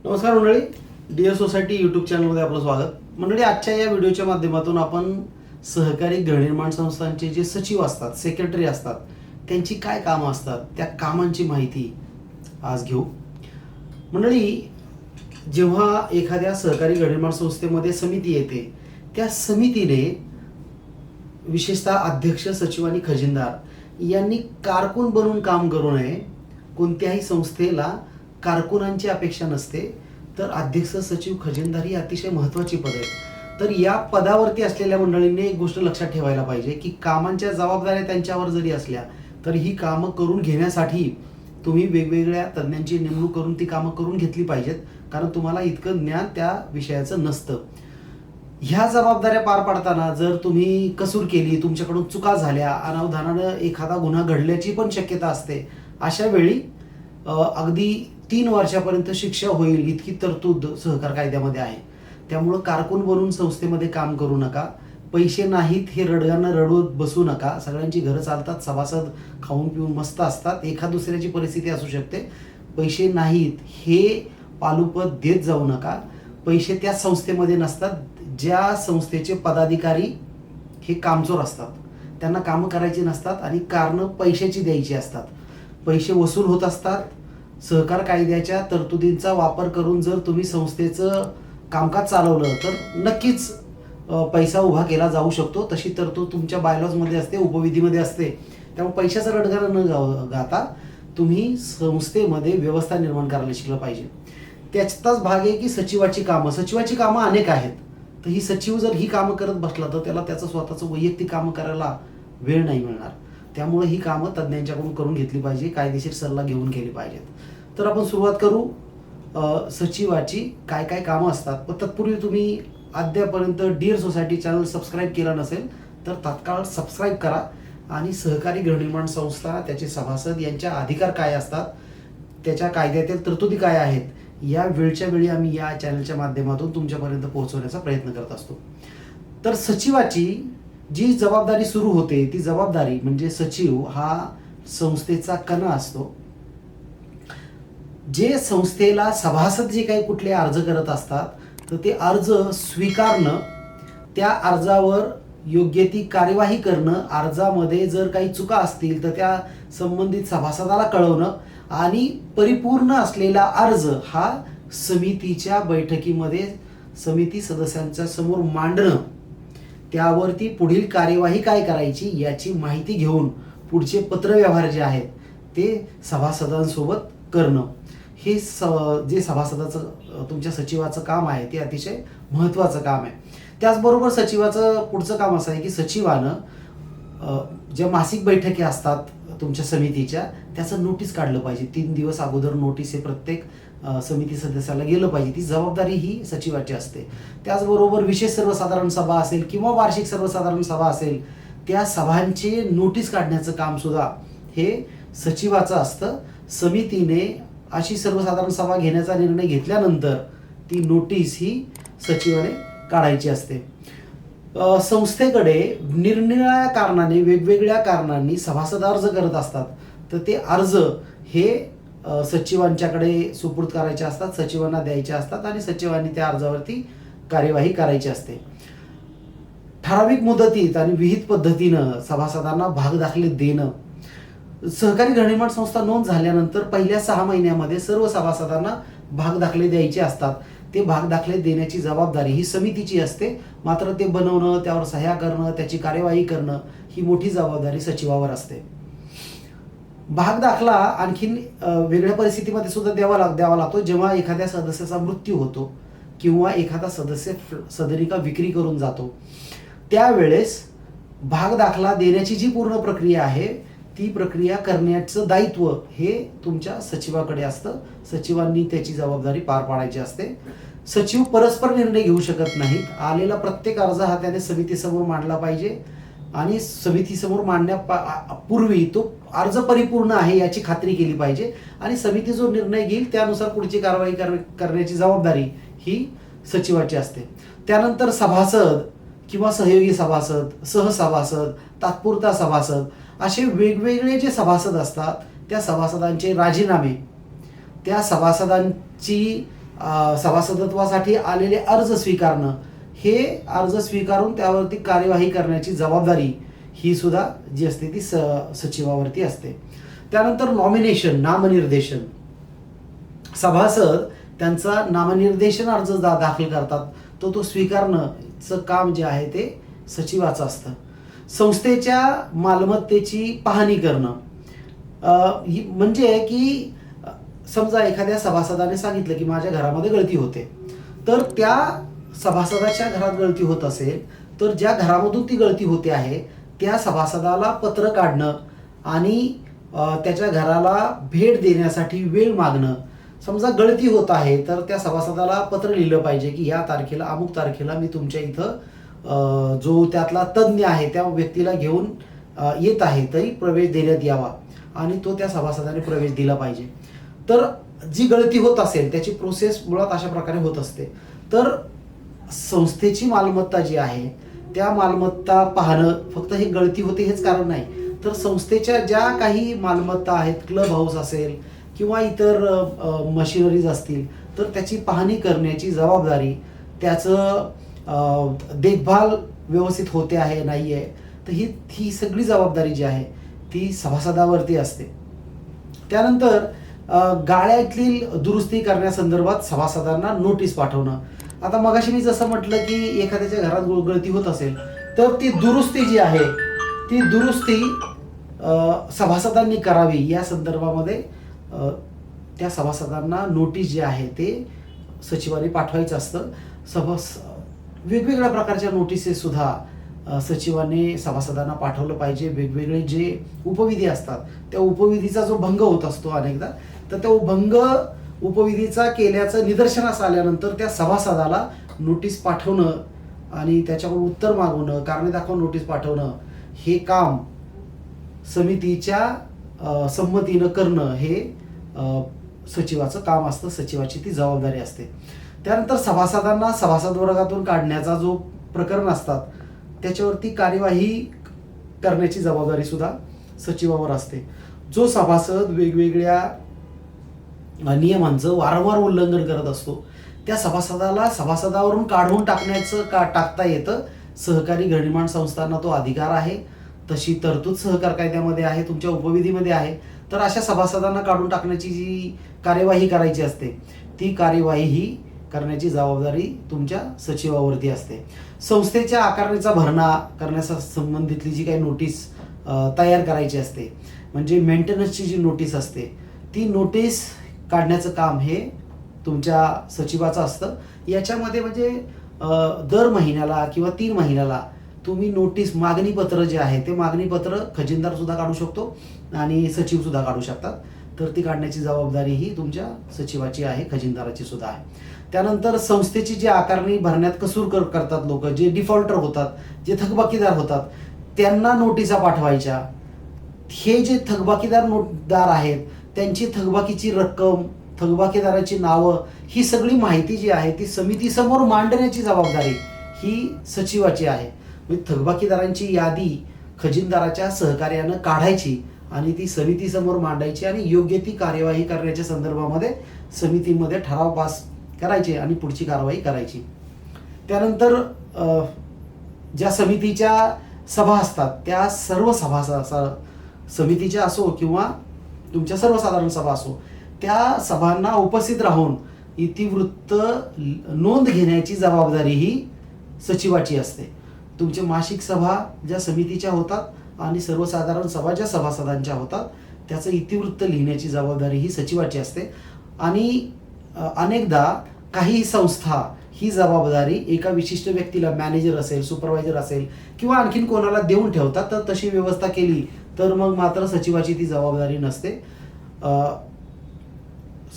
नमस्कार मंडळी, dear society YouTube चॅनलमध्ये आपलं स्वागत. मंडळी, आजच्या या व्हिडिओच्या माध्यमातून आपण सहकारी गृहनिर्माण संस्थांचे जे सचिव असतात, सेक्रेटरी असतात, त्यांची काय कामं असतात, त्या कामांची माहिती आज घेऊ. मंडळी, जेव्हा एखाद्या सहकारी गृहनिर्माण संस्थेमध्ये समिती येते, त्या समितीने विशेषतः अध्यक्ष, सचिव आणि खजिनदार यांनी कारकून बनून काम करू नये. कोणत्याही संस्थेला कारकुनांची अपेक्षा नसते, तर अध्यक्ष, सचिव, खजिनदार ही अतिशय महत्त्वाची पदे आहेत. तर या पदावरती असलेल्या मंडळींनी एक गोष्ट लक्षात ठेवायला पाहिजे की कामांच्या जबाबदाऱ्या त्यांच्यावर जरी असल्या तर ही कामं करून घेण्यासाठी तुम्ही वेगवेगळ्या तज्ज्ञांची नेमणूक करून ती कामं करून घेतली पाहिजेत, कारण तुम्हाला इतकं ज्ञान त्या विषयाचं नसतं. ह्या जबाबदाऱ्या पार पाडताना जर तुम्ही कसूर केली, तुमच्याकडून चुका झाल्या, अनावधानानं एखादा गुन्हा घडल्याची पण शक्यता असते, अशा वेळी अगदी 3 वर्षापर्यंत शिक्षा होईल इतकी तरतूद सहकार कायद्यामध्ये आहे. त्यामुळं कारकून बनून संस्थेमध्ये काम करू नका. पैसे नाहीत हे रडगाणं रडवत बसू नका. सगळ्यांची घरं चालतात, सभासद खाऊन पिऊन मस्त असतात, एखाद दुसऱ्याची परिस्थिती असू शकते. पैसे नाहीत हे पालुपत देत जाऊ नका. पैसे त्या संस्थेमध्ये नसतात. ज्या संस्थेचे पदाधिकारी हे कामचोर असतात, त्यांना कामं करायची नसतात आणि कारणं पैशाची द्यायची असतात. पैसे वसूल होत असतात. सहकार कायद्याच्या तरतुदींचा वापर करून जर तुम्ही संस्थेचं कामकाज चालवलं तर नक्कीच पैसा उभा केला जाऊ शकतो. तशी तरतूद तुमच्या बायलॉजमध्ये असते, उपविधीमध्ये असते. त्यामुळे पैशाचं रडगाणं न गाता तुम्ही संस्थेमध्ये व्यवस्था निर्माण करायला शिकलं पाहिजे. त्याचाच भाग आहे की सचिवाची कामं अनेक आहेत. तर ही सचिव जर ही कामं करत बसला तर त्याला त्याचं स्वतःचं वैयक्तिक कामं करायला वेळ नाही मिळणार. त्यामुळे ही कामं तज्ज्ञांच्याकडून करून घेतली पाहिजे, कायदेशीर सल्ला घेऊन केली पाहिजेत. तर आपण सुरुवात करू सचिवाची काय काय कामं असतात. पण तत्पूर्वी तुम्ही अद्यापर्यंत डिअर सोसायटी चॅनल सबस्क्राईब केला नसेल तर तात्काळ सबस्क्राईब करा आणि सहकारी गृहनिर्माण संस्था, त्याचे सभासद यांच्या अधिकार काय असतात, त्याच्या कायद्यातील तरतुदी काय आहेत, या वेळच्या वेळी आम्ही या चॅनलच्या माध्यमातून तुमच्यापर्यंत पोहोचवण्याचा प्रयत्न करत असतो. तर सचिवाची जी जबाबदारी सुरू होते ती जबाबदारी म्हणजे सचिव हा संस्थेचा कणा असतो. जे संस्थेला सभासद जे काही कुठले अर्ज करत असतात तर ते अर्ज स्वीकारणं, त्या अर्जावर योग्य ती कार्यवाही करणं, अर्जामध्ये जर काही चुका असतील तर त्या संबंधित सभासदाला कळवणं आणि परिपूर्ण असलेला अर्ज हा समितीच्या बैठकीमध्ये समिती सदस्यांच्या समोर मांडणं, त्यावरती पुढील कार्यवाही काय करायची याची माहिती घेऊन पुढचे पत्रव्यवहार जे आहेत ते सभासदांसोबत करणं, हे जे सभासदाचं तुमच्या सचिवाचं काम आहे ते अतिशय महत्त्वाचं काम आहे. त्याचबरोबर सचिवाचं पुढचं काम असं आहे की सचिवानं ज्या मासिक बैठकी असतात तुमच्या समितीच्या त्याचं नोटीस काढलं पाहिजे. 3 दिवस अगोदर नोटीस हे प्रत्येक समिती सदस्याला गेलं पाहिजे. ती जबाबदारी ही सचिवाची असते. त्याचबरोबर विशेष सर्वसाधारण सभा असेल किंवा वार्षिक सर्वसाधारण सभा असेल, त्या सभांचे नोटीस काढण्याचं काम सुद्धा हे सचिवाचं असतं. समितीने अशी सर्वसाधारण सभा घेण्याचा निर्णय घेतल्यानंतर ती नोटीस ही सचिवाने काढायची असते. संस्थेकडे निरनिराळ्या कारणाने, वेगवेगळ्या कारणांनी सभासद अर्ज करत असतात, तर ते अर्ज हे सचिवांच्याकडे सुपूर्द करायचे असतात, सचिवांना द्यायचे असतात आणि सचिवांनी त्या अर्जावरती कार्यवाही करायची असते. ठराविक मुदतीत आणि विहित पद्धतीनं सभासदांना भागदाखले देणं. सहकारी गृहनिर्माण संस्था नोंद झाल्यानंतर पहिल्या 6 महिन्यामध्ये सर्व सभासदांना भागदाखले द्यायचे असतात. ते भागदाखले देण्याची जबाबदारी ही समितीची असते, मात्र ते बनवणं, त्यावर सह्या करणं, त्याची कार्यवाही करणं ही मोठी जबाबदारी सचिवावर असते. भागदाखला आणखीन वेगळ्या परिस्थितीमध्ये सुद्धा द्यावा लागतो. जेव्हा एखाद्या सदस्याचा मृत्यू होतो किंवा एखादा सदस्य सदनिका विक्री करून जातो, त्यावेळेस भागदाखला देण्याची जी पूर्ण प्रक्रिया आहे ती प्रक्रिया करण्याचं दायित्व हे तुमच्या सचिवाकडे असतं. सचिवांनी त्याची जबाबदारी पार पाडायची असते. सचिव परस्पर निर्णय घेऊ शकत नाहीत. आलेला प्रत्येक अर्ज हा त्याने समितीसमोर मांडला पाहिजे आणि समितीसमोर मांडण्यापूर्वी तो अर्ज परिपूर्ण आहे याची खात्री केली पाहिजे आणि समिती जो निर्णय घेईल त्यानुसार पुढची कारवाई करण्याची जबाबदारी ही सचिवाची असते. त्यानंतर सभासद किंवा सहयोगी सभासद, सहसभासद, तात्पुरता सभासद असे वेगवेगळे जे सभासद असतात त्या सभासदांचे राजीनामे, त्या सभासदांची सभासदत्वासाठी आलेले अर्ज स्वीकारणं, हे अर्ज स्वीकारून त्यावरती कार्यवाही करण्याची जबाबदारी ही सुद्धा जी असते ती सचिवावरती असते. त्यानंतर नॉमिनेशन, नामनिर्देशन. सभासद त्यांचा नामनिर्देशन अर्ज दाखल करतात, तो स्वीकारणंचं काम जे आहे ते सचिवाचं असतं. संस्थेच्या मालमत्तेची पाहणी करणं, म्हणजे की समजा एखाद्या सभासदाने सांगितलं की माझ्या घरामध्ये गळती होते, तर त्या सभासदाच्या घरात गळती होत असेल तर ज्या घरामधून ती गळती होते आहे त्या सभासदाला पत्र काढणं आणि त्याच्या घराला भेट देण्यासाठी वेळ मागणं. समजा गळती होत आहे तर त्या सभासदाला पत्र लिहिलं पाहिजे की या तारखेला, अमुक तारखेला मी तुमच्या इथं जो त्यातला तज्ज्ञ आहे त्या व्यक्तीला घेऊन येत आहे, तरी प्रवेश देण्यात यावा आणि तो त्या सभासदाने प्रवेश दिला पाहिजे. तर जी गळती होत असेल त्याची प्रोसेस मुळात अशा प्रकारे होत असते. तर संस्थेची मालमत्ता जी आहे त्या मालमत्ता पाहणं फक्त हे गळती होते हेच कारण नाही, तर संस्थेच्या ज्या काही मालमत्ता आहेत, क्लब हाऊस असेल किंवा इतर मशिनरीज असतील, तर त्याची पाहणी करण्याची जबाबदारी, त्याचं देखभाल व्यवस्थित होते आहे नाही आहे, तर ही सगळी जबाबदारी जी आहे ती सभासदावरती असते. त्यानंतर गाळ्यातील दुरुस्ती करण्यासंदर्भात सभासदांना नोटीस पाठवणं. आता मगाशी मी जसं म्हटलं की एखाद्याच्या घरात गळती होत असेल तर ती दुरुस्ती जी आहे ती दुरुस्ती सभासदांनी करावी, या संदर्भामध्ये त्या सभासदांना नोटीस जे आहे ते सचिवांनी पाठवायचं असतं. वेगवेगळ्या प्रकारच्या नोटिसेस सुद्धा सचिवांनी सभासदांना पाठवलं पाहिजे. वेगवेगळे जे उपविधी असतात त्या उपविधीचा जो भंग होत असतो अनेकदा, तर त्या भंग उपविधीचा केल्याचं निदर्शनास आल्यानंतर त्या सभासदाला नोटीस पाठवणं आणि त्याच्याकडून उत्तर मागवणं, कारणे दाखवून नोटीस पाठवणं, हे काम समितीच्या संमतीनं करणं हे सचिवाचं काम असतं, सचिवाची ती जबाबदारी असते. त्यानंतर सभासदांना सभासद वर्गातून काढण्याचा जो प्रकरण असतात त्याच्यावरती कार्यवाही करण्याची जबाबदारी सुद्धा सचिवावर असते. जो सभासद वेगवेगळ्या नियमांचं वारंवार उल्लंघन करत असतो त्या सभासदाला सभासदावरून काढून टाकता येतं. सहकारी गृहनिर्माण संस्थांना तो अधिकार आहे, तशी तरतूद सहकार कायद्यामध्ये आहे, तुमच्या उपविधीमध्ये आहे. तर अशा सभासदांना काढून टाकण्याची जी कार्यवाही करायची असते ती कार्यवाही ही करण्याची जबाबदारी तुमच्या सचिवावरती असते. संस्थेच्या आकारणीचा भरणा करण्याच्या संबंधितली जी काही नोटीस तयार करायची असते, म्हणजे मेंटेनन्सची जी नोटीस असते ती नोटीस काढण्याचं काम हे तुमच्या सचिवाचं असतं. याच्यामध्ये म्हणजे दर महिन्याला किंवा 3 महिन्याला तुम्ही नोटीस, मागणीपत्र जे आहे ते मागणीपत्र खजिनदार सुद्धा काढू शकतो आणि सचिव सुद्धा काढू शकतात. तर ती काढण्याची जबाबदारी ही तुमच्या सचिवाची आहे, खजिनदाराची सुद्धा आहे. त्यानंतर संस्थेची जी आकारणी भरण्यात कसूर करतात लोक, जे डिफॉल्टर होतात, जे थकबाकीदार होतात, त्यांना नोटिसा पाठवायच्या. हे जे थकबाकीदार आहेत त्यांची थकबाकीची रक्कम, थकबाकीदाराची नावं, ही सगळी माहिती जी आहे ती समितीसमोर मांडण्याची जबाबदारी ही सचिवाची आहे. म्हणजे थकबाकीदारांची यादी खजिनदाराच्या सहकार्यानं काढायची आणि ती समितीसमोर मांडायची आणि योग्य ती कार्यवाही करण्याच्या संदर्भामध्ये समितीमध्ये ठराव पास करायचे आणि पुढची कारवाई करायची. त्यानंतर ज्या समितीच्या सभा असतात त्या सर्व समितीच्या असो किंवा तुमच्या सर्वसाधारण सभा असो, त्या सभांना उपस्थित राहून इतिवृत्त नोंद घेण्याची जबाबदारी ही सचिवाची असते. तुमच्या मासिक सभा ज्या समितीच्या होतात आणि सर्वसाधारण सभा ज्या सभासदांच्या होतात त्याचं इतिवृत्त लिहिण्याची जबाबदारी ही सचिवाची असते. आणि अनेकदा काही संस्था ही जबाबदारी एका विशिष्ट व्यक्तीला, मॅनेजर असेल, सुपरवायझर असेल किंवा आणखीन कोणाला देऊन ठेवतात. तर तशी व्यवस्था केली तर मग मात्र सचिवाची ती जबाबदारी नसते.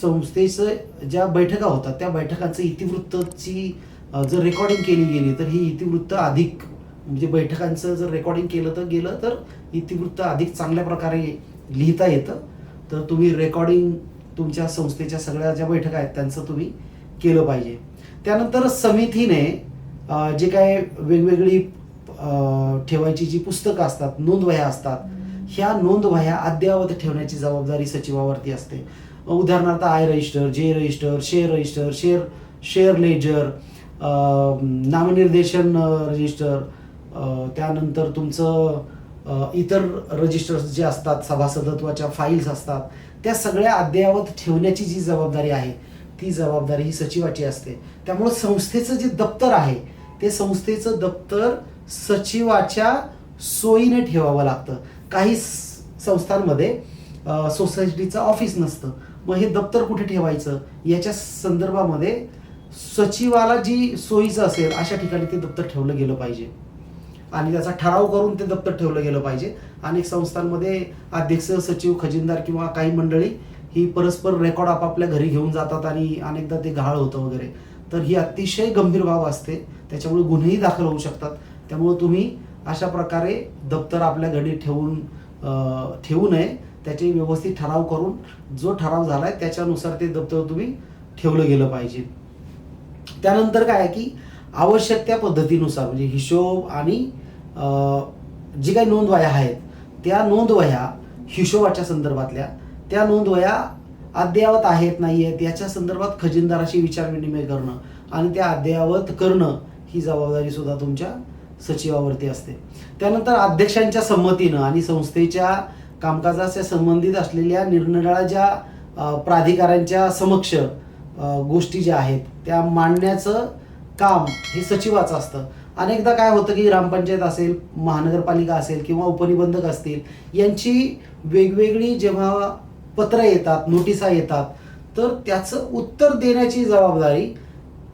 संस्थेचं ज्या बैठका होतात त्या बैठकांचं इतिवृत्तची जर रेकॉर्डिंग केली गेली तर ही इतिवृत्त अधिक, म्हणजे बैठकांचं जर रेकॉर्डिंग केलं तर इतिवृत्त अधिक चांगल्या प्रकारे लिहिता येतं. तर तुम्ही रेकॉर्डिंग तुमच्या संस्थेच्या सगळ्या ज्या बैठका आहेत त्यांचं तुम्ही केलं पाहिजे. त्यानंतर समितीने जे काय वेगवेगळी ठेवायची जी पुस्तकं असतात, नोंदवह्या असतात, ह्या नोंदवह्या अद्ययावत ठेवण्याची जबाबदारी सचिवावरती असते. उदाहरणार्थ आय रजिस्टर, जे रजिस्टर, शेअर लेजर, नामनिर्देशन रजिस्टर, त्यानंतर तुमचं इतर रजिस्टर्स जे असतात, सभासदत्वाच्या फाईल्स असतात, त्या सगळ्या अद्ययावत ठेवण्याची जी जबाबदारी आहे ती जबाबदारी ही सचिवाची असते. त्यामुळं संस्थेचं जे दप्तर आहे ते संस्थेचं दप्तर सचिवाच्या सोयीने ठेवावं लागतं. काही संस्थांमध्ये सोसायटीचं ऑफिस नसतं, मग हे दप्तर कुठे ठेवायचं याच्या संदर्भामध्ये सचिवाला जी सोयीचं असेल अशा ठिकाणी ते दप्तर ठेवलं गेलं पाहिजे आणि त्याचा ठराव करून ते दप्तर ठेवलं गेलं पाहिजे. अनेक संस्थांमध्ये अध्यक्ष, सचिव, खजिनदार किंवा काही मंडळी ही परस्पर रेकॉर्ड आपापल्या घरी घेऊन जातात आणि अनेकदा ते गहाळ होतं वगैरे. तर ही अतिशय गंभीर बाब असते, त्याच्यामुळे गुन्हेही दाखल होऊ शकतात. त्यामुळे तुम्ही अशा प्रकारे दप्तर आपल्या घरी ठेवू नये. त्याचे व्यवस्थित ठराव करून जो ठराव झालाय त्याच्यानुसार ते दप्तर तुम्ही ठेवलं गेलं पाहिजे. त्यानंतर काय आहे की आवश्यक त्या पद्धतीनुसार म्हणजे हिशोब आणि जी काही नोंदवह्या आहेत त्या नोंदवह्या हिशोबाच्या संदर्भातल्या त्या नोंदवह्या अद्ययावत आहेत नाही आहेत याच्या संदर्भात खजिनदाराशी विचारविनिमय करणं आणि त्या अद्ययावत करणं ही जबाबदारी सुद्धा तुमच्या सचिवावरती असते. त्यानंतर अध्यक्षांच्या संमतीनं आणि संस्थेच्या कामकाजाच्या संबंधित असलेल्या निरनिराळ्या ज्या प्राधिकाऱ्यांच्या समक्ष गोष्टी ज्या आहेत त्या मांडण्याचं काम हे सचिवाचं असतं. अनेकदा काय होतं की ग्रामपंचायत असेल, महानगरपालिका असेल किंवा उपनिबंधक असतील यांची वेगवेगळी जेव्हा पत्र येतात, नोटिसा येतात, तर त्याचं उत्तर देण्याची जबाबदारी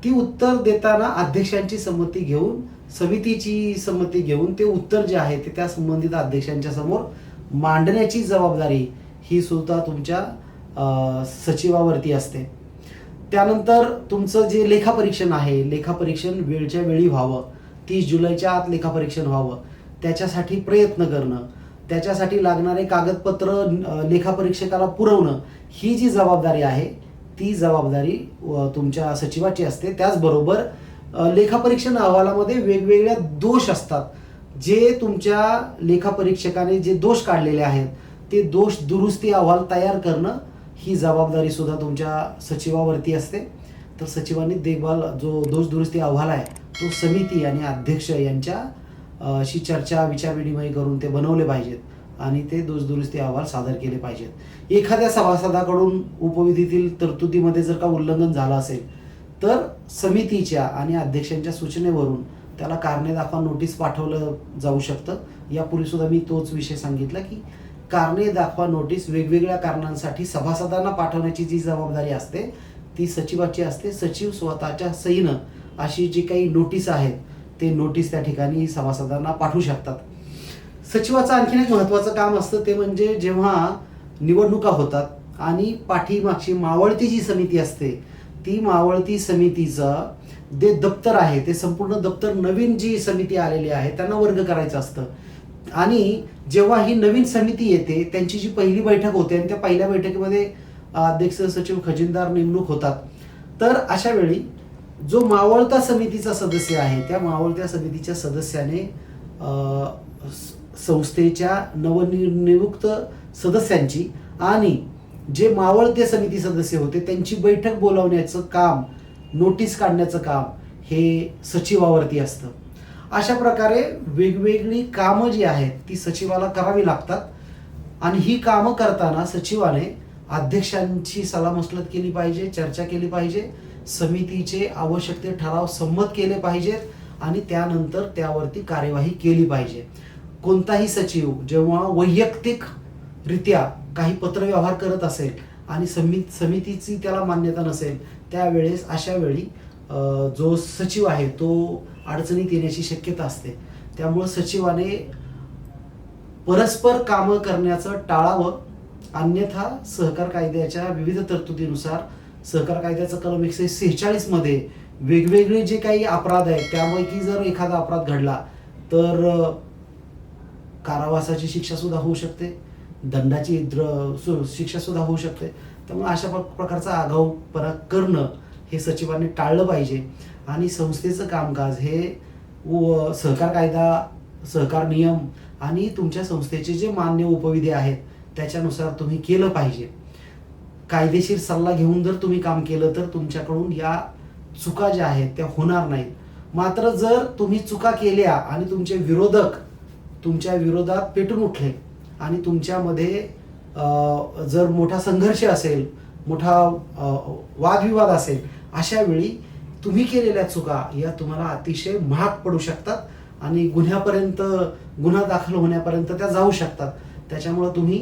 ती उत्तर देताना अध्यक्षांची संमती घेऊन, समितीची संमती घेऊन ते उत्तर जे आहे ते त्या संबंधित अध्यक्षांच्या समोर मांडण्याची जबाबदारी ही सुद्धा तुमच्या सचिवावरती असते. त्यानंतर तुमचं जे लेखापरीक्षण आहे, लेखापरीक्षण वेळच्या वेळी व्हावं, 30 जुलैच्या आत लेखापरीक्षण व्हावं, त्याच्यासाठी प्रयत्न करणं, त्याच्यासाठी लागणारे कागदपत्र लेखापरीक्षकाला पुरवणं ही जी जबाबदारी आहे ती जबाबदारी तुमच्या सचिवाची असते. त्याचबरोबर लेखापरीक्षण अहवालामध्ये वेगवेगळ्या दोष असतात, जे तुमच्या लेखापरीक्षकाने जे दोष काढलेले आहेत ते दोष दुरुस्ती अहवाल तयार करणं ही जबाबदारी सुद्धा तुमच्या सचिवावरती असते. तर सचिवांनी देखभाल जो दोष दुरुस्ती अहवाल आहे तो समिती आणि अध्यक्ष यांच्या शी चर्चा, विचारविनिमय करून ते बनवले पाहिजेत आणि ते दोष दुरुस्ती अहवाल सादर केले पाहिजेत. एखाद्या सभासदाकडून उपविधीतील तरतुदीमध्ये जर का उल्लंघन झालं असेल तर समितीच्या आणि अध्यक्षांच्या सूचनेवरून त्याला कारणे दाखवा नोटीस पाठवलं जाऊ शकतं. यापूर्वी सुद्धा मी तोच विषय सांगितला की कारणे दाखवा नोटीस वेगवेगळ्या कारणांसाठी सभासदांना पाठवण्याची जी जबाबदारी असते ती सचिवाची असते. सचिव स्वतःच्या सहीनं अशी जी काही नोटीस आहेत ते नोटीस त्या ठिकाणी सभासदांना पाठवू शकतात. सचिवाचं आणखीन एक महत्त्वाचं काम असतं ते म्हणजे जेव्हा निवडणुका होतात आणि पाठीमागची मावळती जी समिती असते ती मावळती समितीचं जे दप्तर आहे ते संपूर्ण दप्तर नवीन जी समिती आलेली आहे त्यांना वर्ग करायचं असतं. आणि जेव्हा ही नवीन समिती येते त्यांची जी पहिली बैठक होते आणि त्या पहिल्या बैठकीमध्ये अध्यक्ष, सचिव, खजिनदार नेमणूक होतात, तर अशा वेळी जो मावळता समितीचा सदस्य आहे त्या मावळत्या समितीच्या सदस्याने संस्थेच्या नवनियुक्त सदस्यांची आणि जे मावळते समिती सदस्य होते त्यांची बैठक बोलावण्याचं काम, नोटीस काढण्याचं काम हे सचिवावरती असतं. अशा प्रकारे वेगवेगळी कामं जी आहेत ती सचिवाला करावी लागतात आणि ही कामं करताना सचिवाने अध्यक्षांची सलामसलत केली पाहिजे, चर्चा केली पाहिजे, समितीचे आवश्यक ते ठराव संमत केले पाहिजेत आणि त्यानंतर त्यावरती कार्यवाही केली पाहिजे. कोणताही सचिव जेव्हा वैयक्तिकरित्या काही पत्रव्यवहार करत असेल आणि समितीची त्याला मान्यता नसेल त्यावेळेस अशा वेळी जो सचिव आहे तो अडचणीत येण्याची शक्यता असते. त्यामुळं सचिवाने परस्पर कामं करण्याचं टाळावं, अन्यथा सहकार कायद्याच्या विविध तरतुदीनुसार सहकार कायद्याचा कलम 146 मध्ये वेगवेगळे जे काही अपराध आहेत त्यापैकी जर एखादा अपराध घडला तर कारावासाची शिक्षा सुद्धा होऊ शकते, दंडाची शिक्षा सुद्धा होऊ शकते. त्यामुळे अशा प्रकारचा आगाऊपणा करणं हे सचिवांनी टाळलं पाहिजे आणि संस्थेचं कामकाज हे सहकार कायदा, सहकार नियम आणि तुमच्या संस्थेचे जे मान्य उपविधी आहेत त्याच्यानुसार तुम्ही केलं पाहिजे. कायदेशीर सल्ला घेऊन जर तुम्ही काम केलं तर तुमच्याकडून या चुका ज्या आहेत त्या होणार नाहीत. मात्र जर तुम्ही चुका केल्या आणि तुमचे विरोधक तुमच्या विरोधात पेटून उठले आणि तुमच्यामध्ये जर मोठा संघर्ष असेल, मोठा वादविवाद असेल, अशा वेळी तुम्ही केलेल्या चुका या तुम्हाला अतिशय महाग पडू शकतात आणि गुन्हा दाखल होण्यापर्यंत त्या जाऊ शकतात. त्याच्यामुळं तुम्ही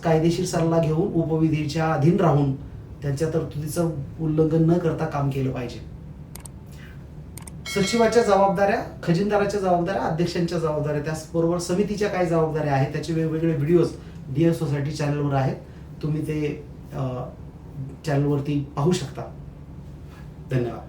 कायदेशीर सल्ला घेऊन उपविधीच्या अधीन राहून त्यांच्या तरतुदीचं उल्लंघन न करता काम केलं पाहिजे. सचिवाच्या जबाबदाऱ्या, खजिनदाराच्या जबाबदाऱ्या, अध्यक्षांच्या जबाबदाऱ्या, त्याचबरोबर समितीच्या काय जबाबदाऱ्या आहेत त्याचे वेगवेगळे व्हिडिओज डिअर सोसायटी चॅनलवर आहेत. तुम्ही ते चॅनलवरती पाहू शकता. धन्यवाद.